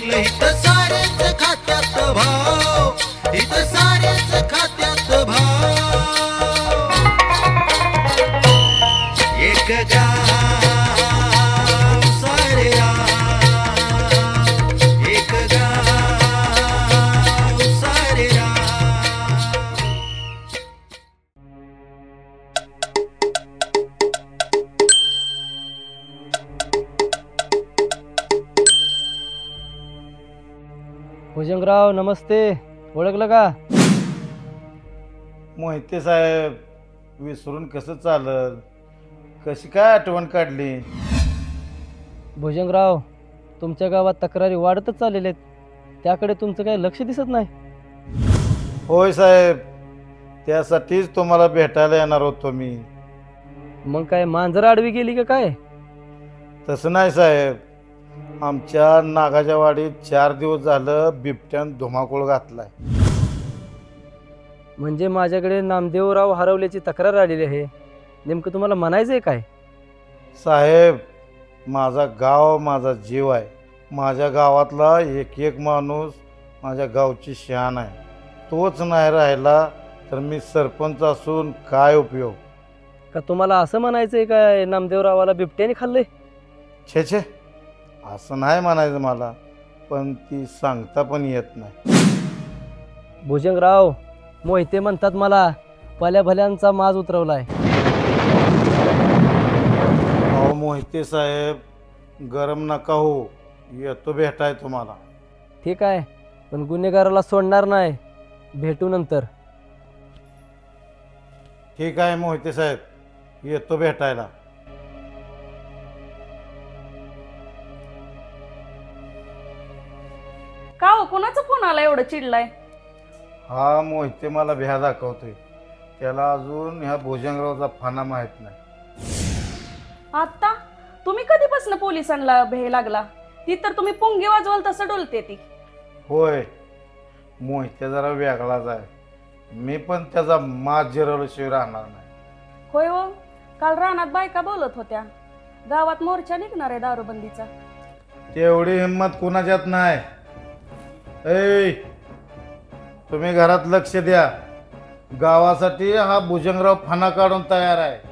जिंकलं इथं साऱ्याच खात्यात भाव, इथं साऱ्याच खात्यात भाव. एक गाव सारे राव, एक गाव सारे राव. भुजंगराव नमस्ते, ओळखलं का? मोहिते साहेब, विसरून कसं चालल? कशी काय आठवण काढली? भुजंगराव, तुमच्या गावात तक्रारी वाढतच चाललेल्या आहेत, त्याकडे तुमचं काही लक्ष दिसत नाही. होय साहेब, त्यासाठीच तुम्हाला भेटायला येणार होतो मी. मग काय मांजर आडवी गेली का काय? तसं नाही साहेब, आमच्या नागाच्या वाडीत 4 दिवस झालं बिबट्यानं धुमाकूळ घातलाय. म्हणजे माझ्याकडे नामदेवराव हरवल्याची तक्रार आलेली आहे. नेमकं तुम्हाला म्हणायचं आहे काय? साहेब, माझा गाव माझा जीव आहे. माझ्या गावातला एक एक माणूस माझ्या गावची शान आहे. तोच नाही राहिला तर मी सरपंच असून काय उपयोग? का तुम्हाला असं म्हणायचं आहे काय नामदेवरावाला बिबट्याने खाल्लंय? छे छे, असं नाही म्हणायचं मला, पण ती सांगता पण येत नाही. भुजंगराव, मोहिते म्हणतात मला भल्या भल्यांचा माज उतरवलाय. अहो मोहिते साहेब, गरम नका हो, येतो भेटाय तुम्हाला. ठीक आहे, पण गुन्हेगाराला सोडणार नाही, भेटू नंतर. ठीक आहे मोहिते साहेब, येतो भेटायला. का हो, कोणाचा फोन आला एवढं चिडलाय? हा मोहिते मला भ्या दाखवतोय. त्याला अजून ह्या भुजंगरावचा फाना माहित नाही. आता तुम्ही कधीपासून पोलिसांना भे लागला? ती तर तुम्ही पुंगी वाजवाल तसं डोलते ती. होय, मोहिते जरा वेगळाच आहे. मी पण त्याचा माज जिरवल्याशिवाय राहणार नाही. होय हो, काल रानात बायका बोलत होत्या गावात मोर्चा निघणार आहे दारूबंदीचा. तेवढी हिंमत कुणाच्यात नाही. ऐ, तुम्ही घरात लक्ष द्या. गावासाठी हा भुजंगराव फाना काढून तयार आहे.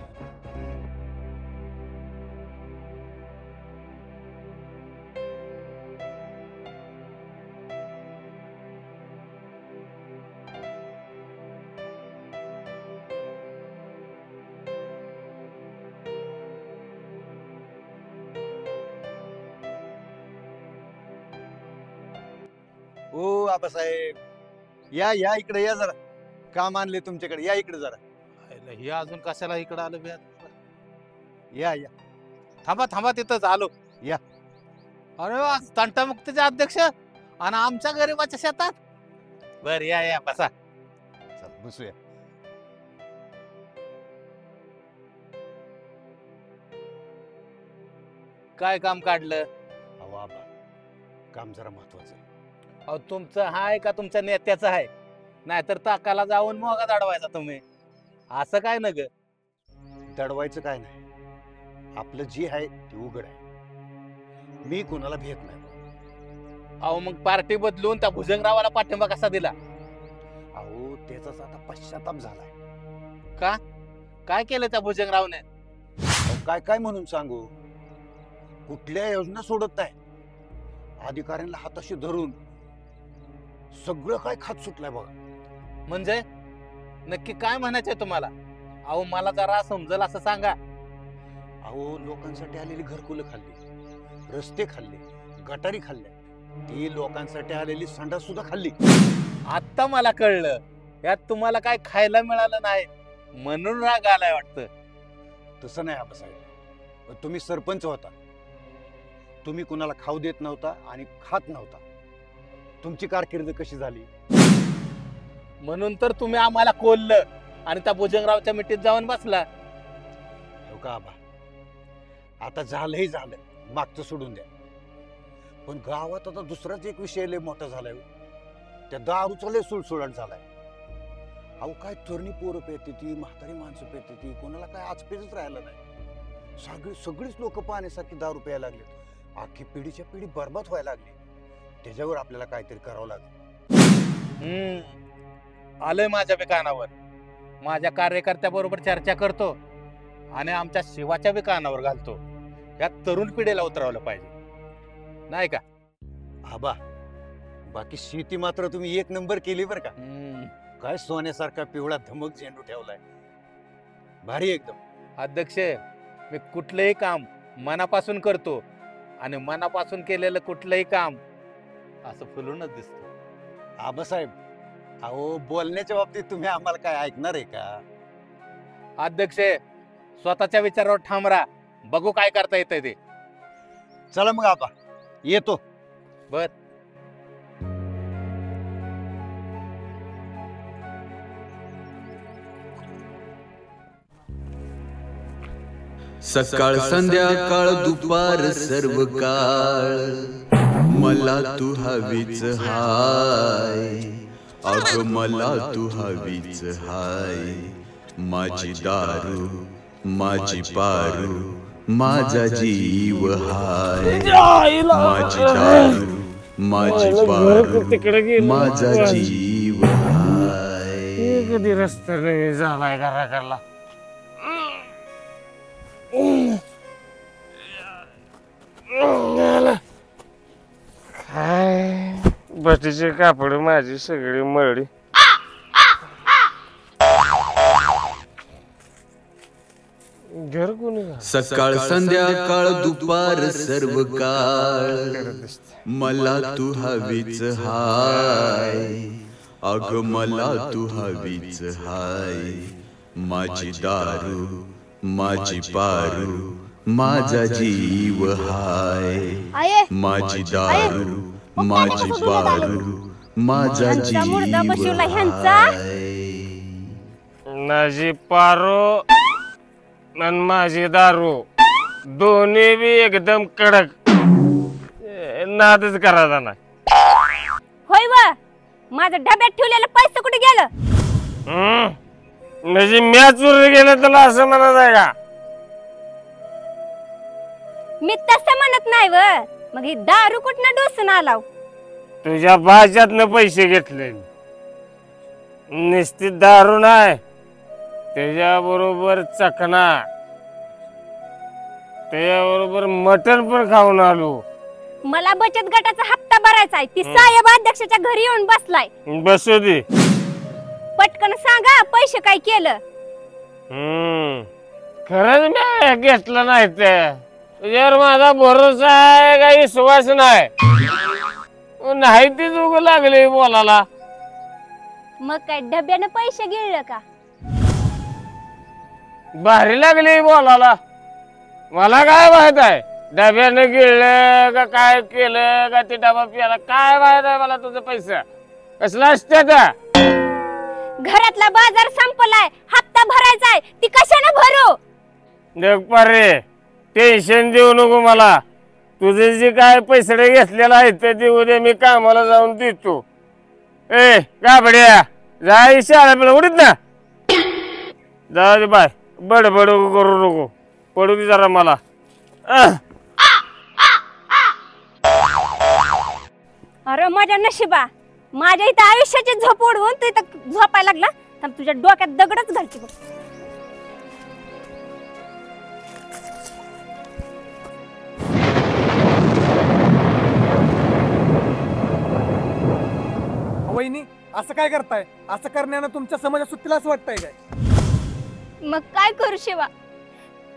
ओ आबासाहेब, या या इकडे या जरा. काम आणले तुमच्याकडे, या इकडे जरा. हे अजून कशाला इकडे आलो बे? या या. थांबा थांबा, तिथंच आलो. या. अरे वा, तंटामुक्तीचे अध्यक्ष आणि आमच्या गरीबाच्या शेतात. बर या या, बसा. चल बसूया. काय काम काढलं? अहो आबा, काम जरा महत्वाचं आहे. अहो, तुमचं हाय का तुमच्या नेत्याचं आहे? नाहीतर ताकाला जाऊन मोगा दाडवायचा तुम्ही. असं काय न ग? दडवायचं काय नाही, आपलं जे आहे ते उघड आहे. मी कोणाला भेट नाही. अहो, मग पार्टी बदलून त्या भुजंगरावाला पाठिंबा कसा दिला? अहो, त्याचाच आता पश्चाताप झालाय. का? काय केलं त्या भुजंगरावने? अहो, काय काय म्हणून सांगू? कुठल्या योजना सोडत नाही. अधिकाऱ्यांना हाताशी धरून सगळं काय खात सुटलंय बघा. म्हणजे नक्की काय म्हणायचंय तुम्हाला? अहो, मला जरा समजल असं सांगा. अहो, लोकांसाठी आलेली घरकुलं खाल्ली, रस्ते खाल्ले, गटारी खाल्ल्या, ती लोकांसाठी आलेली संडास सुद्धा खाल्ली. आता मला कळलं, यात तुम्हाला काय खायला मिळालं नाही म्हणून राग आलाय वाटतं. तसं नाही आबासाहेब, तुम्ही सरपंच होता. तुम्ही कुणाला खाऊ देत नव्हता आणि खात नव्हता. तुमची कारकीर्द कशी झाली? म्हणून तर तुम्ही आम्हाला कोल्लं आणि त्या भुजंगरावच्या मिठीत जाऊन बसला. हो का आबा, आता झालंही झालं, मागचं सोडून द्या. पण गावात आता दुसराच एक विषय लय मोठा झालाय. त्या दारूचा लय सुळसुळाट झालाय. अहो, काय तरुणी पोरं पेते ती, म्हातारी माणसं पेते ती, कोणाला काय आजपेच राहिलं नाही. सगळीच लोक पाण्यासारखी दारू प्यायला लागले. आखी पिढीच्या पिढी बरबाद व्हायला लागली. त्याच्यावर आपल्याला काहीतरी करावं लागेल. आलंय माझ्या बी कानावर. माझ्या कार्यकर्त्याबरोबर चर्चा करतो आणि आमच्या शिवाच्या बी कानावर घालतो. या तरुण पिढीला उतरवलं पाहिजे नाही का? आबा, बाकी शेती मात्र तुम्ही एक नंबर केली बरं का. काय सोन्यासारखा पिवळा धमक झेंडू ठेवलाय, भारी एकदम. अध्यक्ष, मी कुठलंही काम मनापासून करतो आणि मनापासून केलेलं कुठलंही काम असं फुलूनच दिसतं. आबासाहेब, अहो बोलण्याच्या बाबतीत तुम्ही आम्हाला काय ऐकणार आहे का? अध्यक्ष, स्वतःच्या विचारावर ठाम राहा. बघू काय करता येतंय ते. चला मग आबा, येतो. बर. सकाळ संध्याकाळ दुपार सर्व काळ मला तू हवीच हाय. अग मला तू हवीच हाय. माझी दारू माझी पारू माझा जीव हाय. माझी दारू माझी पारू माझा जीव हाय. कधी रस्ता नाही झालाय घराकडला. काय बटीचे कापड माझी सगळी मळली. घर कोणी सकाळ संध्याकाळ दुपार सर्व काळ मला तू हवीच हाय. अग मला तू हवीच हाय. माझी दारू माझी पारू माझा जीव हाय. माझी दारू माझी पारू माझा जीव हाय. माझी पारो आणि माझी दारू दोन्ही बी एकदम कडक. नादच करायचा नाही. होय व माझ्या डब्यात ठेवलेलं पैसे कुठे गेलं? म्हणजे मॅच चोरी गेलं तुला असं म्हणत आहे का? मी तसं म्हणत नाही व. मग ही दारू कुठनं डोसून आला? तुझ्या भाज्यातनं पैसे घेतले. निश्चित दारू नाही, त्याच्याबरोबर चकना, त्याच्याबरोबर मटण पण खाऊन आलो. मला बचत गटाचा हप्ता भरायचा आहे. ती साहेब अध्यक्षाच्या घरी येऊन बसलाय. बसू दे. पटकन सांगा पैसे काय केलं? खरंच मी घेतलं नाही. ते तुझ्यावर माझा भरोसा आहे का विश्वास नाही? नाही ती चूक लागली बोलायला. मग काय डब्यानं पैसे गिळलं का? भारी लागली बोलायला. मला काय माहित आहे डब्यानं गिळलं का काय केलं का ते डबा पियाला? काय माहित आहे मला तुझं पैसा कसला असते का? घरातला बाजार संपलाय, हप्ता भरायचाय. ती कशाने भरू? देख पारे, टेन्शन देऊ नको मला. तुझे जे काय पैसे घेतलेला आहे ते देऊ दे, मी कामाला जाऊन देतो. ए गाबड्या, जा शाळा पिला उडीत ना. जाऊ दे बाय, बडबड करू नको. पडू दे जरा मला. अरे माझ्या नशिबा, माझ्या इथं आयुष्याची झोप उडवून तू इथं झोपायला लागला. तर तुझ्या डोक्यात दगडच घालते बघ. वहिनी, असं काय करताय? असं करण्यानं तुमच्या समाजात सुट्टीला असं वाटतंय काय? मग काय करू शिवा,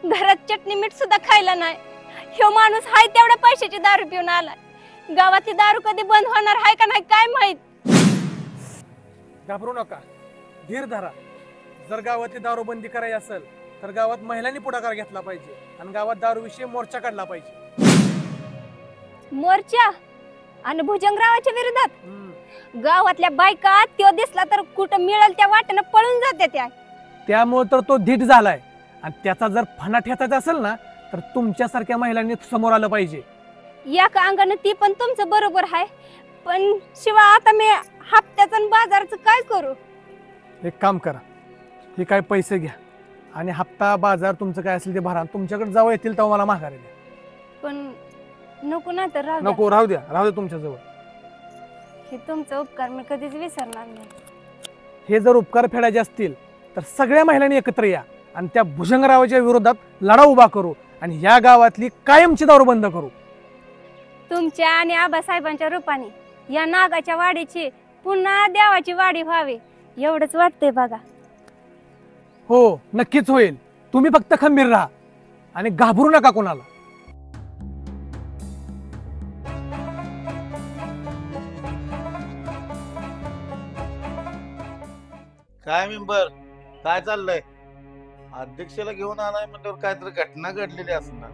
घरात चटणी मीठ सुद्धा खायला नाही. ह्यो माणूस हाय तेवढ्या पैशाची दारू पिऊन आलाय. गावातली दारू कधी बंद होणार हाय का नाही काय माहित. घाबरू नका, धीर धरा. जर गावातली दारू बंदी करायची असेल तर गावात महिलांनी पुढाकार घेतला पाहिजे आणि गावात दारू विषयी मोर्चा काढला पाहिजे. मोर्चा? आणि भुजंगरावाच्या विरोधात? गावातल्या बायका त्यो दिसला तर कुठं मिळेल त्या वाटेनं पळून जाते त्या. त्यामुळे तर तो धीट झालाय. आणि त्याचा जर फणा ठेचायचा असेल ना तर तुमच्यासारख्या महिलांनी समोर आलं पाहिजे. या का अंगाने ती पण तुमचं बरोबर आहे. पण शिवा, आता मी हप्त्याचं आणि बाजारचं काय करू? एक काम करा, हे काय पैसे घ्या आणि हप्ता बाजार तुमचं काय असेल ते भरा. तुमच्याकडे जावं येतील तेव्हा मला माघारी द्या. पण नको ना तर नको, राहू द्या तुमच्या जवळ. हे तुमचा उपकार मी कधीच विसरणार नाही. हे जर उपकार फेडायचे असतील तर सगळ्या महिलांनी एकत्र या आणि त्या भुजंगरावाच्या विरोधात लढा उभा करू आणि या गावातली कायमची दारू बंद करू. तुमच्या आणि आबासाहेबांच्या रूपाने या नागाच्या वाडीची पुन्हा देवाची वाडी व्हावी एवढंच वाटतंय बघा. हो, नक्कीच होईल. तुम्ही फक्त खंबीर राहा आणि घाबरू नका कोणाला. काय मेंबर, काय चाललंय? अध्यक्षाला घेऊन आलाय म्हणल्यावर काहीतरी घटना घडलेली असणार.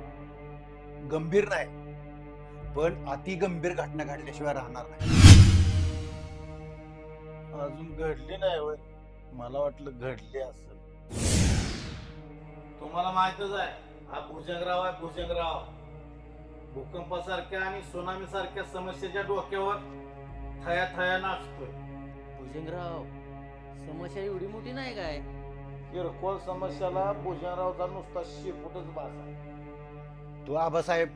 गंभीर नाही, पण अति गंभीर घटना घडल्याशिवाय राहणार नाही. अजून घडली नाही होय? मला वाटलं घडली असेल. तुम्हाला माहितच आहे, हा भुजंगराव आहे. भुजंगराव भूकंपासारख्या आणि सुनामी सारख्या समस्येच्या डोक्यावर थया थया नाचतोय. भुजंगराव, समस्या एवढी मोठी नाही काय? किरकोळ समस्याला भुजंगरावचा नुसता शेपूटच बास आहे. तो आबासाहेब,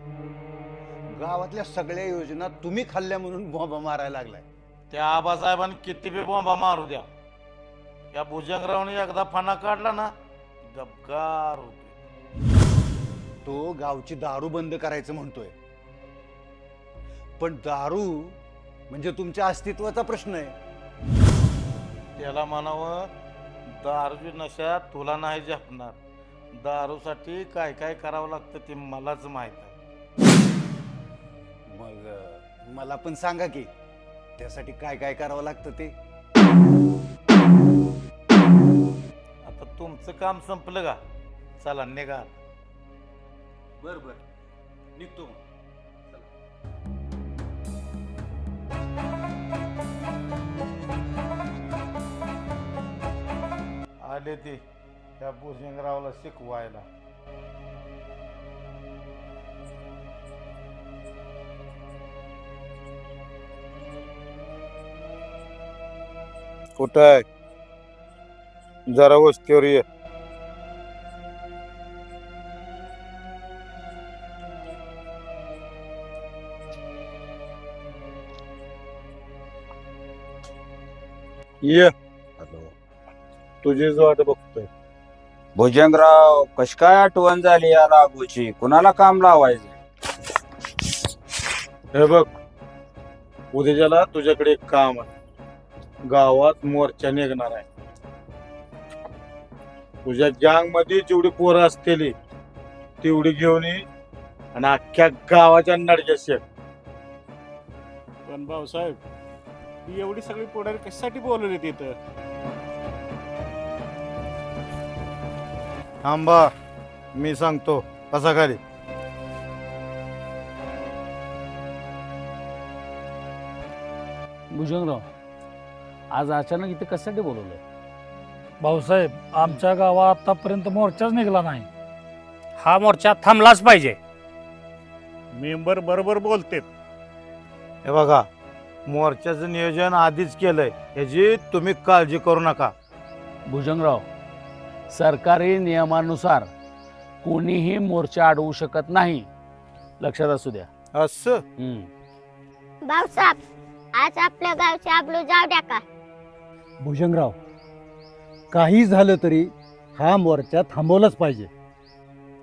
गावातल्या सगळ्या योजना तुम्ही खाल्ल्या म्हणून बॉम्ब मारायला लागलाय. त्या आबासाहेबांनी किती बी बॉम्बा मारू द्या, या भुजंगरावने एकदा फणा काढला ना गपगार होतो. तो गावची दारू बंद करायचं म्हणतोय, पण दारू म्हणजे तुमच्या अस्तित्वाचा प्रश्न आहे. त्याला म्हणावं, दारूची नशा तुला नाही झेपणार. दारूसाठी काय काय करावं लागतं ते मलाच माहित आहे. मग मला पण सांगा की त्यासाठी काय काय करावं लागतं ते. आता तुमचं काम संपलं का? चला निघा. बर बर, निघतो. आले ते त्या भुजंगरावला शिकवायला. कुठं आहे? जरा वस्तीवर ये. ये, तुझीच वाट बघतोय. भुजंगराव, कश काय आठवण झाली या लागूची? कुणाला काम लावायचं? हे बघ, उद्याच्याला तुझ्याकडे एक काम आहे. गावात मोर्चा निघणार आहे. तुझ्या गँग मध्ये जेवढी पोरं असतील तेवढी घेऊन ये आणि अख्ख्या गावाच्या नडक्या शेक. पण भाऊसाहेब, ही एवढी सगळी पुढारी कशासाठी बोलवली तिथं? थांबा, मी सांगतो. कसा खाली. भुजंगराव, आज अचानक इथे कशासाठी बोलवलंय? भाऊसाहेब, आमच्या गावात आतापर्यंत मोर्चाच निघाला नाही. हा मोर्चा थांबलाच पाहिजे. मेंबर बरोबर बोलतेत. हे बघा, मोर्चाचं नियोजन आधीच केलंय, याची तुम्ही काळजी करू नका. भुजंगराव, सरकारी नियमानुसार कोणीही मोर्चा अडवू शकत नाही, लक्षात असू द्या. असं? भाऊसाहेब, आज आपल्या गावचे आबलू जाऊ द्या का? भुजंगराव, काही झालं तरी हा मोर्चा थांबवलाच पाहिजे.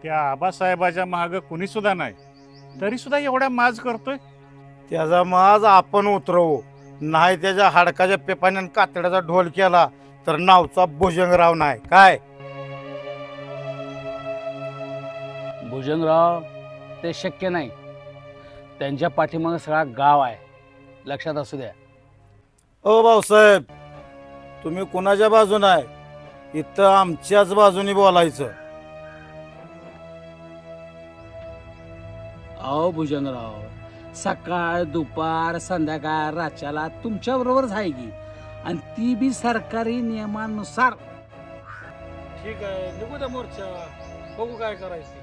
त्या आबासाहेबाच्या माग कुणी सुद्धा नाही, तरी सुद्धा एवढा माज करतोय. त्याचा माज आपण उतरवू, नाही त्याच्या हाडकाच्या पेपाने कातड्याचा ढोल केला तर नावचा भुजंगराव नाही. काय भुजंगराव, ते शक्य नाही. त्यांच्या पाठीमागे सगळा गाव आहे, लक्षात असू द्या. ओ भाऊसाहेब, तुम्ही कुणाच्या बाजून आहे? इथं आमच्याच बाजूनी बोलायचं. अहो भुजंगराव, सकाळ दुपार संध्याकाळ रातच्याला तुमच्या बरोबरच आहे की, आणि ती बी सरकारी नियमानुसार. ठीक आहे, निघू द्या मोर्चा, बघू काय करायचं.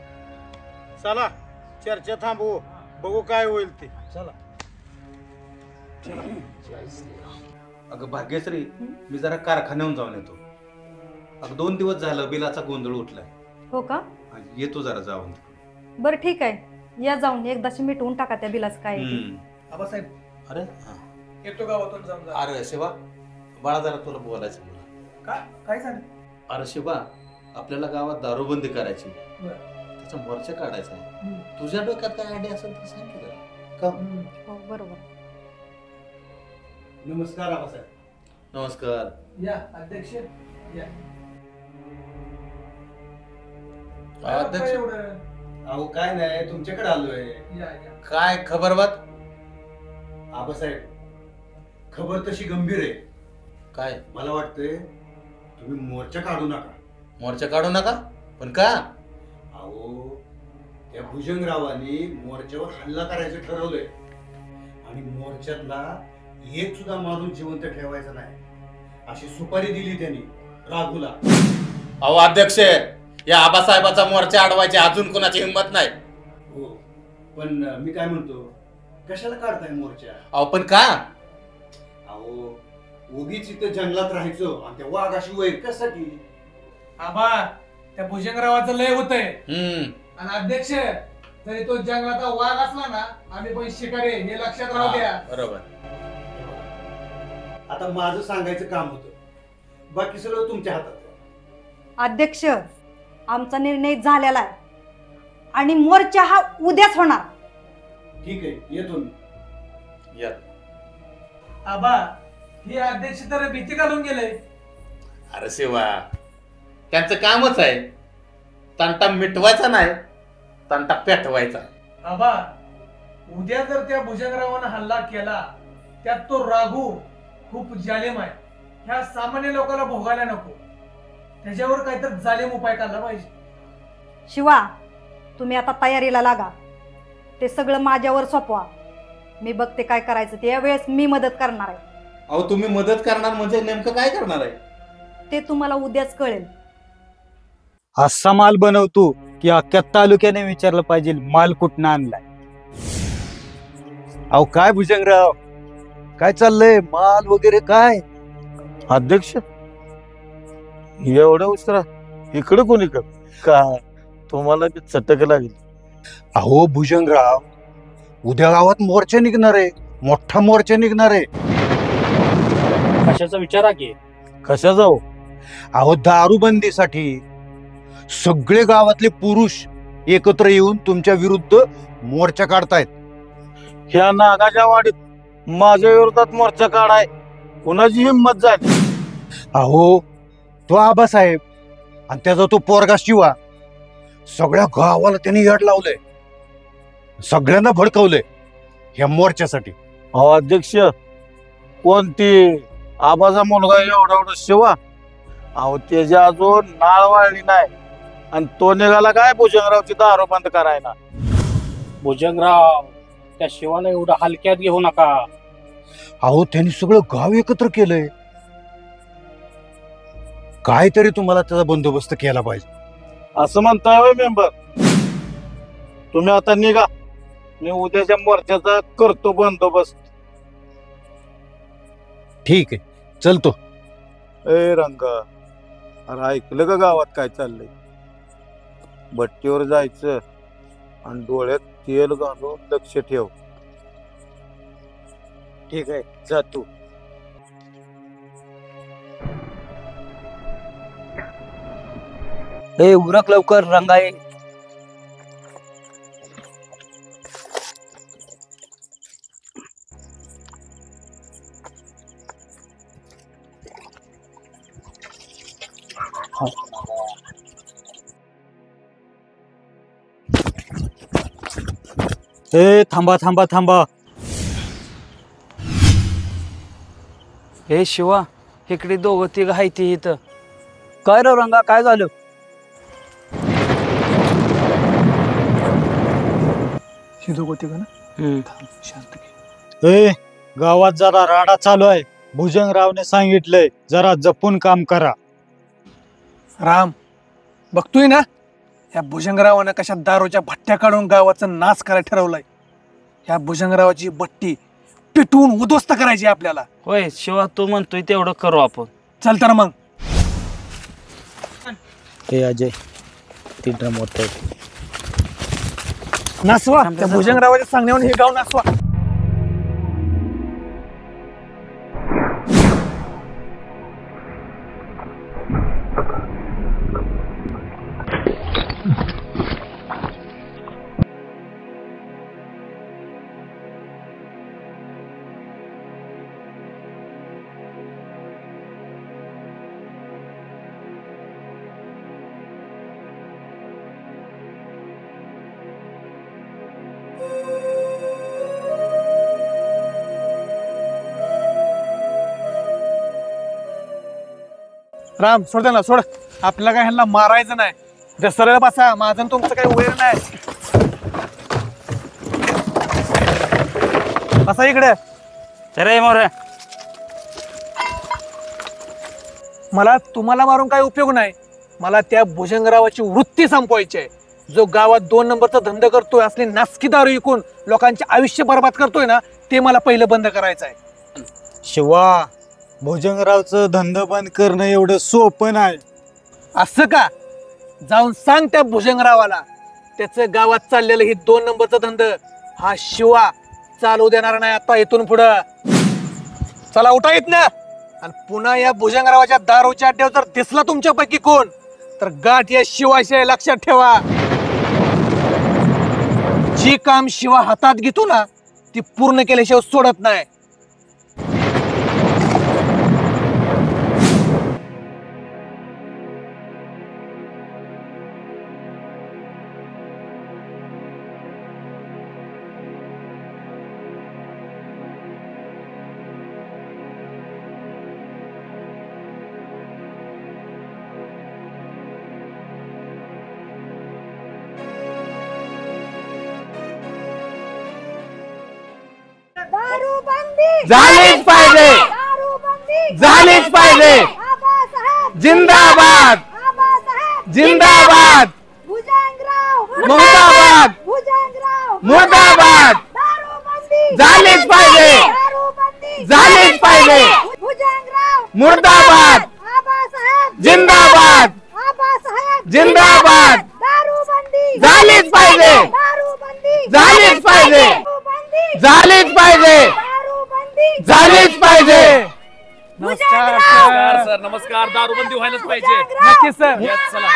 चला, चर्चा थांबवू, बघू काय होईल ते. चला. अगं भाग्यश्री, मी जरा कारखान्याहून जाऊन येतो. अगं 2 दिवस झालं बिलाचा गोंधळ उठलाय. हो का? येतो जरा जाऊन. बरं ठीक आहे, या जाऊन एकदाशी मिटवून टाका त्या बिलाचं काय. आबासाहेब, अरे येतो गावातून जाऊन. अरे शिवा बाळा जरा तुला बोलायचं मला. काय झालं? अरे शिवा आपल्याला गावात दारूबंदी करायची, बरं. त्याचा मोर्चा काढायचा. तुझ्या डोक्यात काय आयडिया असेल तर सांग की जरा. का? हो बरोबर. नमस्कार आबासाहेब. नमस्कार. या अध्यक्ष या. अध्यक्ष अहो काय नाही, तुमच्याकडे आलोय. काय खबर बात? आबासाहेब खबर तशी गंभीर आहे. काय? मला वाटतंय तुम्ही मोर्चा काढू नका. मोर्चा काढू नका? पण का? अहो त्या भुजंगरावांनी मोर्चावर हल्ला करायचं ठरवलंय आणि मोर्चातला एक सुद्धा माणूस जिवंत ठेवायचा नाही अशी सुपारी दिली त्यांनी राघूला. अहो अध्यक्ष, या आबासाहेबाचा मोर्चा अडवायची अजून कोणाची हिंमत नाही. हो पण मी काय म्हणतो, कशाला काढताय मोर्चा? अहो पण का? अहो उगीच इथं जंगलात राहायचो आणि त्या वाघाशी वैर कशासाठी? आबा त्या भुजंगरावाचं लय होतंय. आणि अध्यक्ष जरी तो जंगलाचा वाघ असला ना, आम्ही पण शिकारी हे लक्षात राहू द्या. बरोबर. आता माझं सांगायचं काम होतं, बाकी सगळं तुमच्या हातात. अध्यक्ष आमचा निर्णय झालेला आहे आणि मोर्चा हा उद्याच होणार. ठीक आहे, येतो मी. या. आबा ही अध्यक्ष तर भीती घालून गेले. अरे शिवा, त्यांचं कामच आहे तंटा मिटवायचा नाही, तंटा पेटवायचा. आबा उद्या जर त्या भुजंगरावानं हल्ला केला, त्यात तो राघू खूप जालिम आहे. ह्या सामान्य लोकांना भोगायला नको. त्याच्यावर काहीतरी जालिम उपाय काढला पाहिजे. शिवा तुम्ही आता तयारीला लागा. ते सगळं माझ्यावर सोपवा. मी बघते काय करायचं ते. यावेळेस मी मदत करणार आहे. अहो तुम्ही मदत करणार म्हणजे नेमकं काय करणार आहे? ते तुम्हाला उद्याच कळेल. असा माल बनवतो की अख्ख्या तालुक्याने विचारलं पाहिजे माल कुठनं आणलाय. अहो काय भुजंगराव, काय चाललंय? माल वगैरे काय? अध्यक्ष एवढ्या उशिरा इकडे कोणी का तुम्हाला बी चटक लागली? अहो भुजंगराव उद्या गावात मोर्चा निघणार आहे, मोठा मोर्चा निघणार आहे. कशाचा विचार आहे? कशा जाऊ? अहो दारूबंदीसाठी सगळे गावातले पुरुष एकत्र येऊन तुमच्या विरुद्ध मोर्चा काढतायत. ह्या नागाच्या वाडीत माझ्या विरोधात मोर्चा काढाय कोणाची हिंमत झाली? अहो तो आबासाहेब आणि त्याचा तो पोरगा शिवा सगळ्या गावाला त्यांनी यड लावलंय, सगळ्यांना भडकवलंय ह्या मोर्चासाठी. अहो अध्यक्ष, कोणती आबाचा मुलगा एवढा शिवा? अहो त्याच्या अजून नाळ वाळली नाही आणि तो निघाला काय भुजंगरावची दारू बंद करायला. भुजंगराव त्या शिवाला एवढं हलक्यात घेऊ नका. अहो त्यांनी सगळं गाव एकत्र केलंय. काहीतरी तुम्हाला त्याचा बंदोबस्त केला पाहिजे. असं म्हणताय होय मेंबर? तुम्ही आता निघा, मी उद्याच्या मोर्चाचा करतो बंदोबस्त. ठीक आहे, चलतो. ए रंगा, अरे ऐकलं का गावात काय चाललंय? भट्टीवर जायचं आणि डोळ्यात तेल घालून लक्ष ठेव. ठीक आहे, जातो. ए उरक लवकर, रंगाई. ए थांबा थांबा थांबा. हे शिवा, इकडे दोघं तिघ आहे ती इथं. काय रे रंगा, काय झालं? ए गावात जरा राडा चालू आहे. भुजंगरावने सांगितलंय जरा जपून काम करा. राम बघतोय ना, ह्या भुजंगरावानं कशा दारूच्या भट्ट्या काढून गावाचा नाश करायला ठरवलाय. ह्या भुजंगरावाची बट्टी पेटवून उद्ध्वस्त करायची आपल्याला. होय शिवा, तू म्हणतोय तेवढं करू आपण. चल तर मग. हे अजय, ती ड्रम होत नासवा त्या भुजंगरावाच्या सांगण्यावर हे गाव नासवा. राम सोड त्यांना सोड. आपल्याला काय ह्यांना मारायचं नाही. ते सरळ बसा, माझं आणि तुमचं काही वैर नाही. बसा इकडे. अरे मोरे, मला तुम्हाला मारून काही उपयोग नाही. मला त्या भुजंगरावाची वृत्ती संपवायची आहे. जो गावात 2 नंबरचा धंदा करतोय, असले नासकी दारू विकून लोकांचे आयुष्य बर्बाद करतोय ना, ते मला पहिलं बंद करायचं आहे. शिवा, भुजंगरावचं धंदा बंद करणं एवढं सोपं नाही. असं का? जाऊन सांग त्या भुजंगरावाला, त्याचं गावात चाललेलं ही 2 नंबरचा धंदा हा शिवा चालू देणार नाही आता इथून पुढं. चला उठा येत ना. आणि पुन्हा या भुजंगरावाच्या दारूच्या अड्ड्यावर जर दिसला तुमच्यापैकी कोण, तर गाठ या शिवाशिवाय लक्षात ठेवा. जी काम शिवा हातात घेतो ना, ती पूर्ण केल्याशिवाय सोडत नाही. झालीच पाहिजे, झालीच पाहिजे. जिंदाबाद, जिंदाबाद, मुर्दाबाद, मुर्दाबाद. झालीच पाहिजे, झालीच पाहिजे. मुर्दाबाद, जिंदाबाद, जिंदाबाद. झालीच पाहिजे, झालीच पाहिजे, झालीच पाहिजे, झालीच पाहिजे. नमस्कार सर. नमस्कार. दारूबंदी व्हायलाच पाहिजे. नक्की सर. चला.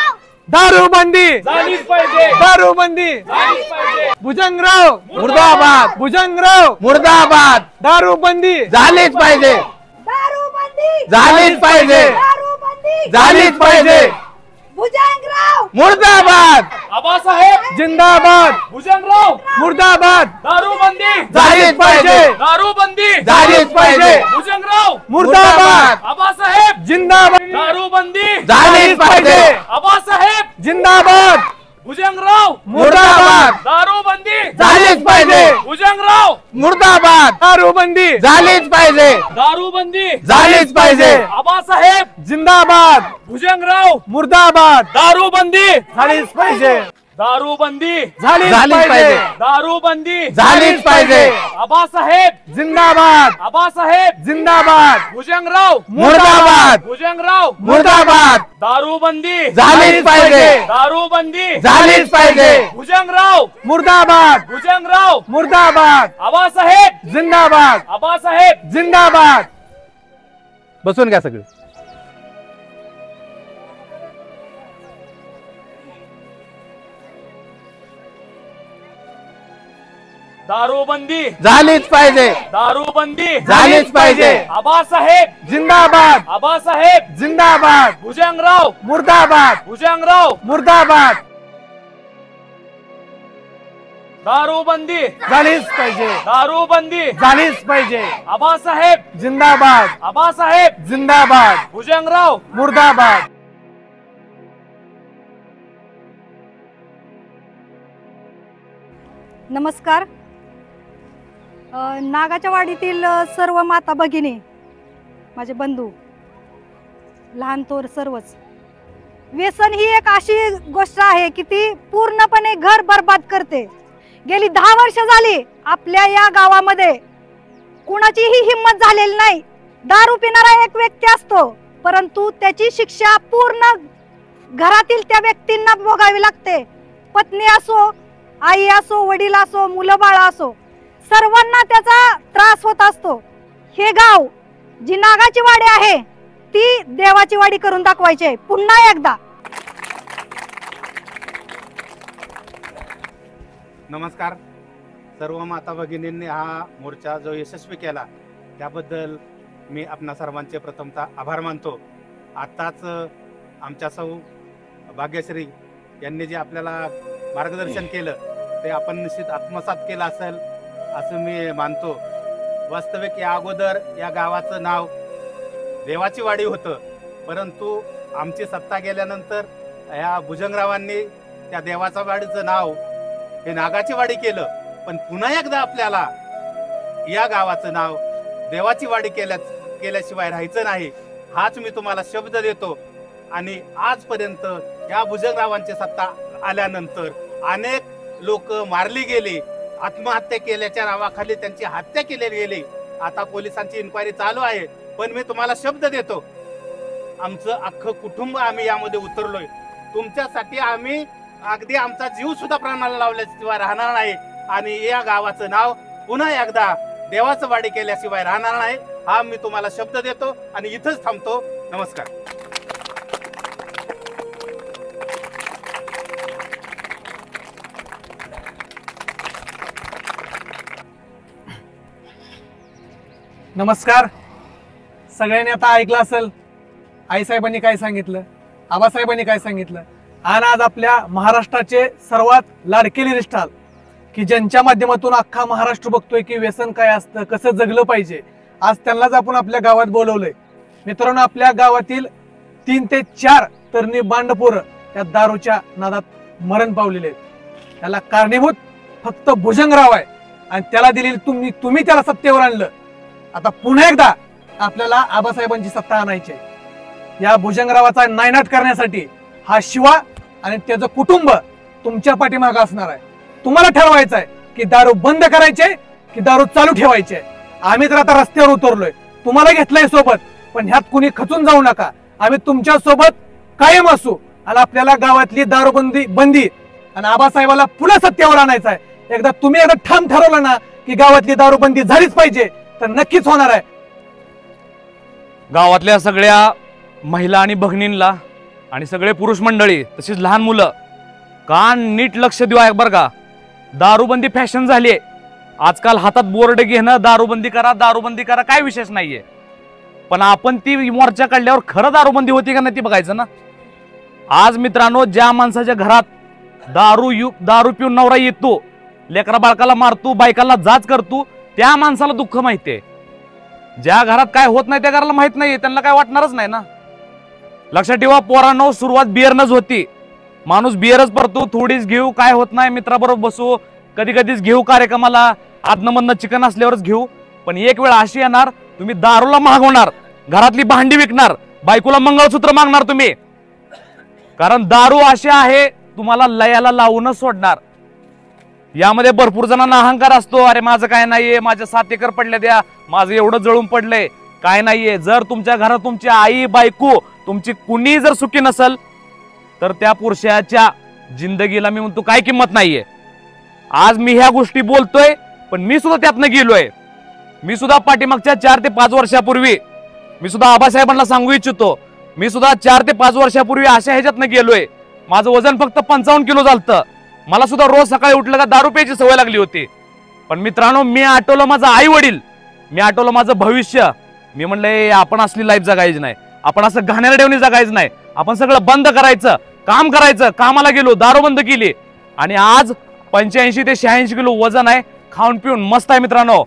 दारूबंदी झालीच पाहिजे, दारूबंदी झालीच पाहिजे. भुजंगराव मुर्दाबाद, भुजंगराव मुर्दाबाद. दारूबंदी झालीच पाहिजे, झालीच पाहिजे, झालीच पाहिजे. भुजंगराव मुर्दाबाद, आबासाहेब जिंदाबाद. भुजंगराव मुर्दाबाद. दारूबंदी झालीच पाहिजे, दारूबंदी झालीच पाहिजे. भुजंगराव मुर्दाबाद. आबासाहेब जिंदाबाद. दारूबंदी झालीच पाहिजे. आबासाहेब जिंदाबाद. भुजंगराव मुर्दाबाद. दारूबंदी झालीच पाहिजे. भुजंगराव मुर्दाबाद. दारूबंदी झालीच पाहिजे, दारूबंदी झालीच पाहिजे. आबासाहेब जिंदाबाद. भुजंगराव मुर्दाबाद. दारूबंदी झालीच पाहिजे. दारूबंदी झालीच पाहिजे. दारूबंदी झालीच पाहिजे. आबासाहेब जिंदाबाद. आबासाहेब जिंदाबाद. भुजंगराव मुर्दाबाद. भुजंगराव मुर्दाबाद. दारूबंदी झालीच पाहिजे, दारूबंदी झालीच पाहिजे. भुजंगराव मुर्दाबाद. भुजंगराव मुर्दाबाद. आबासाहेब जिंदाबाद. आबासाहेब जिंदाबाद. बसून घ्या सगळे. दारूबंदी झालीच पाहिजे, दारूबंदी झालीच पाहिजे. आबासाहेब जिंदाबाद. आबासाहेब जिंदाबाद. भुजंगराव मुर्दाबाद. भुजंगराव मुर्दाबाद. दारूबंदी झालीच पाहिजे, दारूबंदी झालीच पाहिजे. आबासाहेब जिंदाबाद. आबासाहेब जिंदाबाद. भुजंगराव मुर्दाबाद. नमस्कार. नागाच्या वाडीतील सर्व माता भगिनी, माझे बंधू, लहान थोर सर्वच. व्यसन ही एक अशी गोष्ट आहे की ती पूर्णपणे घर बर्बाद करते. गेली 10 वर्ष झाली आपल्या या गावामध्ये कुणाचीही हिंमत झालेली नाही. दारू पिणारा एक व्यक्ती असतो, परंतु त्याची शिक्षा पूर्ण घरातील त्या व्यक्तींना भोगावी लागते. पत्नी असो, आई असो, वडील असो, मुलं बाळ असो, सर्वांना त्याचा त्रास होत असतो. हे गाव जी नागाची वाडी आहे ती देवाची वाडी करून दाखवायची आहे. पुन्हा एकदा नमस्कार. सर्व माता भगिनींनी हा मोर्चा जो यशस्वी केला त्याबद्दल मी आपणा सर्वांचे प्रथमतः आभार मानतो. आत्ताच आमच्या सौ भाग्यश्री यांनी जे आपल्याला मार्गदर्शन केलं ते आपण निश्चित आत्मसात केलं असेल असं मी मानतो. वास्तविक या अगोदर या गावाचं नाव देवाची वाडी होतं, परंतु आमची सत्ता गेल्यानंतर ह्या भुजंगरावांनी त्या देवाच्या वाडीचं नाव हे नागाची वाडी केलं. पण पुन्हा एकदा आपल्याला या गावाचं नाव देवाची वाडी केल्याशिवाय राहायचं नाही, हाच मी तुम्हाला शब्द देतो. आणि आजपर्यंत या भुजंगरावांची सत्ता आल्यानंतर अनेक लोक मारली गेली, आत्महत्या केल्याच्या नावाखाली त्यांची हत्या केली गेली. आता पोलिसांची इन्क्वायरी चालू आहे. पण मी तुम्हाला शब्द देतो, आमचं अख्खं कुटुंब आम्ही यामध्ये उतरलोय. तुमच्यासाठी आम्ही अगदी आमचा जीव सुद्धा प्राणाला लावल्याशिवाय राहणार नाही. आणि या गावाचं नाव पुन्हा एकदा देवाचं वाडी केल्याशिवाय राहणार नाही, हा मी तुम्हाला शब्द देतो. आणि इथंच थांबतो. नमस्कार. नमस्कार. सगळ्यांनी आता ऐकलं असेल आईसाहेबांनी काय सांगितलं, आबासाहेबांनी काय सांगितलं. आणि आज आपल्या महाराष्ट्राचे सर्वात लाडकेले निष्ठाल की ज्यांच्या माध्यमातून अख्खा महाराष्ट्र बघतोय की व्यसन काय असतं, कसं जगलं पाहिजे, आज त्यांनाच आपण आपल्या गावात बोलवलंय. मित्रांनो, आपल्या गावातील 3 ते 4 तरणी बांडपोरं या दारूच्या नादात मरण पावलेले आहेत. त्याला कारणीभूत फक्त भुजंगराव आहे आणि त्याला दिलेली तुम्ही त्याला सत्तेवर आणलं. आता पुन्हा एकदा आपल्याला आबासाहेबांची सत्ता आणायची आहे. या भुजंगरावाचा नायनाट करण्यासाठी हा शिवा आणि त्याचं कुटुंब तुमच्या पाठीमागे असणार आहे. तुम्हाला ठरवायचं आहे की दारू बंद करायचे की दारू चालू ठेवायचे. आम्ही तर आता रस्त्यावर उतरलोय, तुम्हाला घेतलंय सोबत, पण ह्यात कुणी खचून जाऊ नका. आम्ही तुमच्या सोबत कायम असू. आणि आपल्याला गावातली दारूबंदी आणि आबासाहेबाला पुन्हा सत्तेवर आणायचं आहे. एकदा तुम्ही ठाम ठरवलं ना की गावातली दारूबंदी झालीच पाहिजे, तर नक्कीच होणार आहे. गावातल्या सगळ्या महिला आणि भगिनींना आणि सगळे पुरुष मंडळी तशीच लहान मुलं कान नीट लक्ष देऊ आहे बरं का. दारूबंदी फॅशन झाली आहे आजकाल. हातात बोर्ड घेणं दारूबंदी करा काय विशेष नाहीये. पण आपण ती मोर्चा काढल्यावर खरं दारूबंदी होती का नाही ती बघायचं ना. आज मित्रांनो, ज्या माणसाच्या घरात दारू पिऊन नवरा येतो, लेकरा बाळकाला मारतो, बायकाला जाच करतो, त्या माणसाला दुःख माहितीये. ज्या घरात काय होत नाही त्या घराला माहित नाही, त्यांना काय वाटणारच नाही ना. लक्षात ठेवा पोरांनो, सुरुवात बिअरनच होती. माणूस बिअरच पडतो, थोडीच घेऊ काय होत नाही, मित्राबरोबर बसू, कधी कधीच घेऊ कार्यक्रमाला, आदनमधनं चिकन असल्यावरच घेऊ. पण एक वेळ अशी येणार, तुम्ही दारूला मागवणार, घरातली भांडी विकणार, बायकोला मंगळसूत्र मागणार तुम्ही. कारण दारू अशी आहे तुम्हाला लयाला लावूनच सोडणार. यामध्ये भरपूर जणांना अहंकार असतो, अरे माझं काय नाहीये, माझ्या 7 एकर पडल्या द्या, माझं एवढं जळून पडलंय, काय नाहीये. जर तुमच्या घरात तुमची आई बायको तुमची कुणी जर सुखी नसल तर त्या पुरुषाच्या जिंदगीला मी म्हणतो काय किंमत नाहीये. आज मी ह्या गोष्टी बोलतोय, पण मी सुद्धा त्यातनं गेलोय. मी सुद्धा पाठीमागच्या 4 ते 5 वर्षापूर्वी मी सुद्धा आबासाहेबांना सांगू इच्छितो, मी सुद्धा 4 ते 5 वर्षापूर्वी अशा ह्याच्यातनं गेलोय. माझं वजन फक्त 55 किलो झालतं. मला सुद्धा रोज सकाळी उठलं का दारू प्यायची सवय लागली होती. पण मित्रांनो, मी आठवलं माझं आई वडील, मी आठवलं माझं भविष्य. मी म्हणलं आपण असली लाईफ जगायची नाही, आपण असं घाणेरड्याने जगायचं नाही, आपण सगळं बंद करायचं, काम करायचं. कामाला गेलो, दारू बंद केली आणि आज 85 ते 86 किलो वजन आहे. खाऊन पिऊन मस्त आहे मित्रांनो.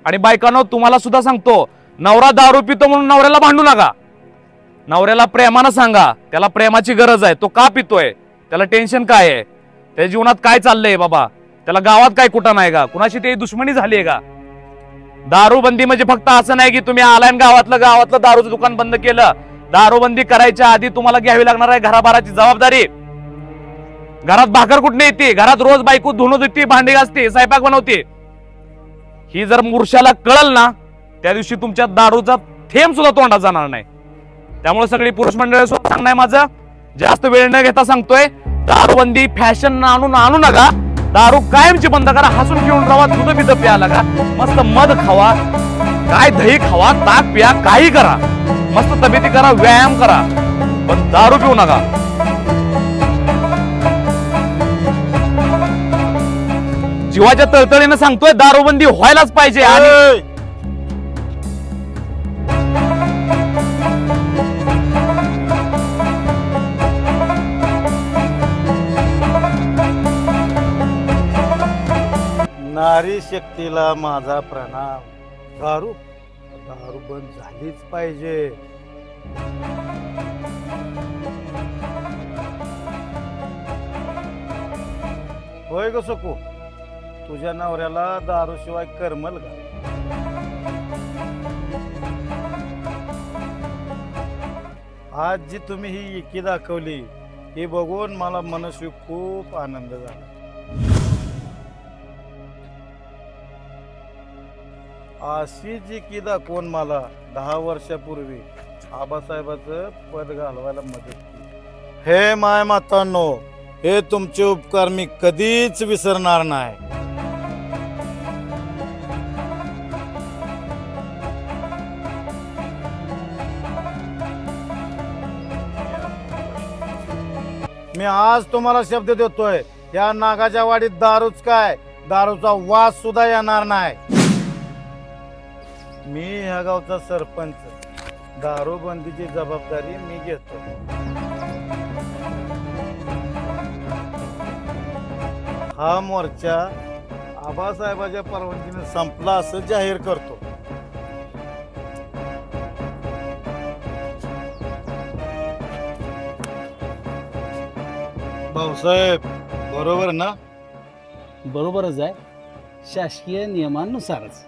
आणि बायकांनो, तुम्हाला सुद्धा सांगतो, नवरा दारू पितो म्हणून नवऱ्याला भांडू नका. नवऱ्याला प्रेमानं सांगा, त्याला प्रेमाची गरज आहे, तो का पितोय, त्याला टेन्शन काय आहे, त्याच्या जीवनात काय चाललंय बाबा, त्याला गावात काय कुठं नाही का, कुणाशी ते दुश्मनी झाली आहे का. दारूबंदी म्हणजे फक्त असं नाही की तुम्ही आलाय गावातलं दारूचं दुकान बंद केलं. दारूबंदी करायच्या आधी तुम्हाला घ्यावी लागणार आहे घराबाराची जबाबदारी. घरात भाकर कुठे येते, घरात रोज बायको धुणं धुते, भांडी घासते, स्वयंपाक बनवते. ही जर मुर्शाला कळल ना, त्या दिवशी तुमच्या दारूचा थेंब सुद्धा तोंडात जाणार नाही. त्यामुळे सगळी पुरुष मंडळी सांगणं आहे माझं, जास्त वेळ न घेता सांगतोय, दारूबंदी फॅशन आणू नका. दारू कायमची बंद करा. हसून घेऊन राहा, दूध बिध प्यायला का, मस्त मध खावा, काय दही खावा, ताक प्या, काही करा, मस्त तब्येती करा, व्यायाम करा, पण दारू पिऊ नका. जीवाच्या तळतळीनं सांगतोय, दारूबंदी व्हायलाच पाहिजे. आणि नारी शक्तीला माझा प्रणाम. दारू बंद झालीच पाहिजे. होय ग सकू, तुझ्या नवऱ्याला दारूशिवाय करमल का? आज जी तुम्ही ही एकी दाखवली हे बघून मला मनस्वी खूप आनंद झाला. अशी जी की दाखवून मला 10 वर्षापूर्वी आबासाहेबाचं पद घालवायला मदत केली. हे माय मातांनो, हे तुमचे उपकार मी कधीच विसरणार नाही. मी आज तुम्हाला शब्द देतोय, या नागाच्या वाडीत दारूच काय, दारूचा वास सुद्धा येणार नाही. मी ह्या गावचा सरपंच, दारूबंदीची जबाबदारी मी घेतो. हा मोर्चा आबासाहेबाच्या परवानगीने संपला असं जाहीर करतो. भाऊसाहेब बरोबर ना? बरोबरच आहे, शासकीय नियमानुसारच.